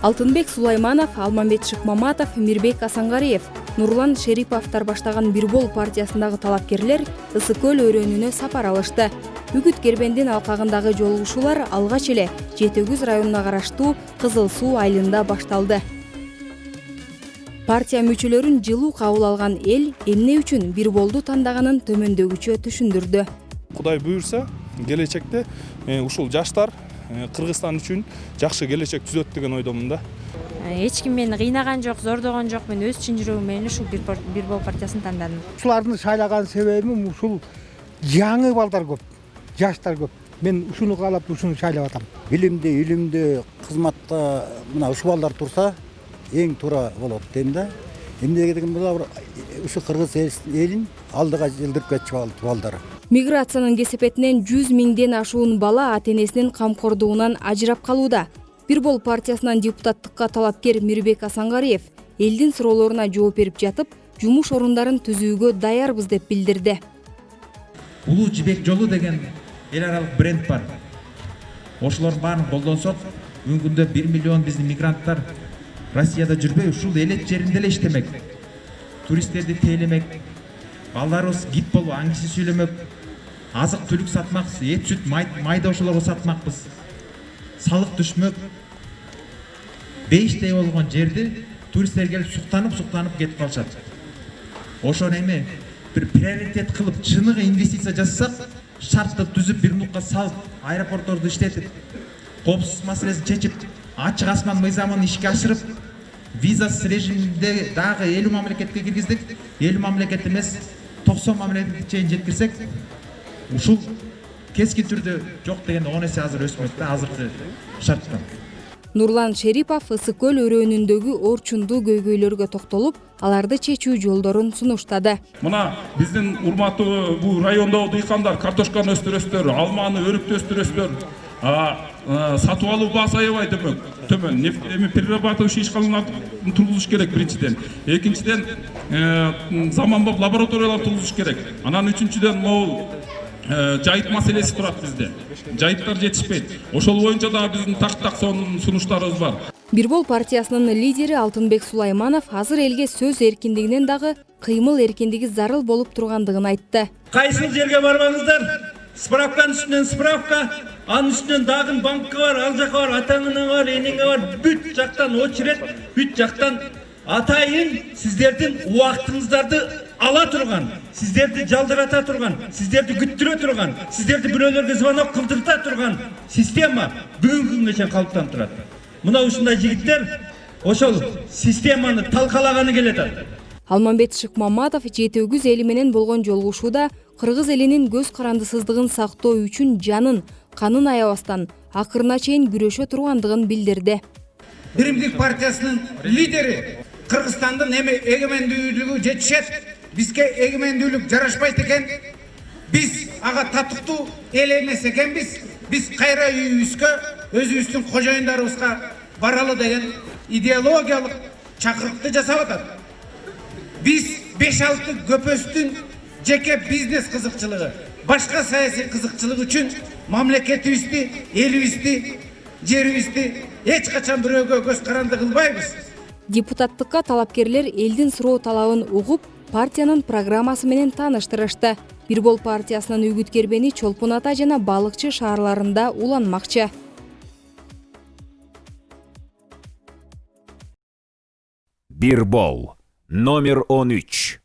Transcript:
Алтынбек Сулайманов, Алмамбет Шыкмаматов, Мирбек Асангариев, Нурлан Шериповтар баштаган Бирбол партиясындагы талапкерлер Ысыкөл өрөөнүнө сапар алышты. Үгүт Кербендин алкагындагы жолугушуулар алгач эле Жети-Өгүз районуна караштуу Кызыл Суу айылында башталды. Партия мүчөлөрүн жылуу кабыл алган эл эмне үчүн Бирболду тандаганын төмөндөгүчө түшүндүрдү. Кудай буюрса, келечекте ушул жаштар Кыргызстан үчүн жакшы келечек түзөт деген ойдомун да. Эч ким мени кыйнаган жок, зордогон жок. Мен өз чын жүрөгүм менен ушул Бирбол партиясын тандадым. Ушуларды шайлаган себебим ушул жаңы балдар көп, жаштар көп. Мен ушуну каалап ушуну шайлап атам. Билимде кызматта мына ушул балдар турса эң туура болот дейм да. Эмнеге деген болсо ушу кыргыз элин алдыга жылдырып кетчү балдар. Миграциянын кесепетинен 100 миңден ашуун бала ата-энесинин камкордугунан ажырап калууда. Бирбол партиясынан депутаттыкка талапкер Мирбек Асангариев элдин суроолоруна жооп берип жатып, жумуш орундарын түзүүгө даярбыз деп билдирди. Улуу жибек жолу деген эл аралык бренд бар. Ошолордун баарын колдонсок, бүгүнкү күндө 1 миллион биздин мигранттар Россияда жүрбөй, ушул элет жеринде эле иштемек. Туристтерди тейлемек, балдарыбыз гид болуп, аңчы сүйлөмөк, азык түлүк сатмакпыз, эт, сүт, майда ошолорго сатмакпыз. Салык түшмөк. Бейиштей болгон жерди туристтер келип суктанып кетип калышат. Ошону эми бир приоритет кылып, чыныгы инвестиция жасасак, шартты түзүп, бир нукка салып, аэропортторду иштетип, коопсуздук маселесин чечип, ачык асман мыйзамын ишке ашырып, визасыз режимде дагы 50 мамлекетке киргиздик. 50 мамлекет эмес, 90 мамлекетке чейин жеткирсек, ушул кескин түрдө жок дегенде 10 эсе азыр өсмөк да азыркы шарттан. Нурлан Шерипов Ысыкөл өрөөнүндөгү орчундуу көйгөйлөргө токтолуп, аларды чечүү жолдорун сунуштады. Мына биздин урматтуу бул райондогу дыйкандар картошканы өстүрөсүздөр, алманы, өрүктү өстүрөсүздөр. Сатып алуу баасы аябай төмөн. Эми перерабатывающий ишканаларды тургузуш керек биринчиден. Экинчиден заманбап лабораториялар тургузуш керек. Анан үчүнчүдөн могул жайыт маселеси турат бизде. Жайыттар жетишпейт. Ошол боюнча да биздин так сунуштарыбыз бар. Бирбол партиясынын лидери Алтынбек Сулайманов азыр элге сөз эркиндигинен дагы кыймыл эркиндиги зарыл болуп тургандыгын айтты. Кайсы жерге барбаңыздар, справканын үстүнөн справка, анын үстүнөн дагы банкка бар, ал жака бар, атаңына бар, энеңе бар, бүт жактан очерет, бүт жактан атайын сиздердин убактыңыздарды ала турган, сиздерди жалдырата турган, сиздерди күттүрө турган, сиздерди бирөөлөргө звонок кылдырта турган система бүгүнкү күнгө чейин калыптанып турат. Мына ушундай жигиттер ошол системаны талкалаганы келет. Алмамбет Шыкмаматов Жети-Өгүз эли менен болгон жолугушууда кыргыз элинин көз карандысыздыгын сактоо үчүн жанын, канын аябастан акырына чейин күрөшө тургандыгын билдирди. Биримдик партиясынын лидери Кыргызстандын эми эгемендүүлүгү жетишет, бизге эгемендүүлүк жарашпайт экен, биз ага татыктуу эл эмес экенбиз, биз кайра үйүбүзгө, өзүбүздүн кожоюндарыбызга баралы деген идеологиялык чакырыкты жасап атат. Биз 5-6 көпөстүн жеке бизнес кызыкчылыгы, башка саясий кызыкчылык үчүн мамлекетибизди, элибизди, жерибизди эч качан бирөөгө көз каранды кылбайбыз. Депутаттыкка талапкерлер элдин суроо талабын угуп, партиянын программасы менен тааныштырышты. Бирбол партиясынын Үгүт Кербени Чолпон Ата жана Балыкчы шаарларында уланмакчы. Бирбол номер 13.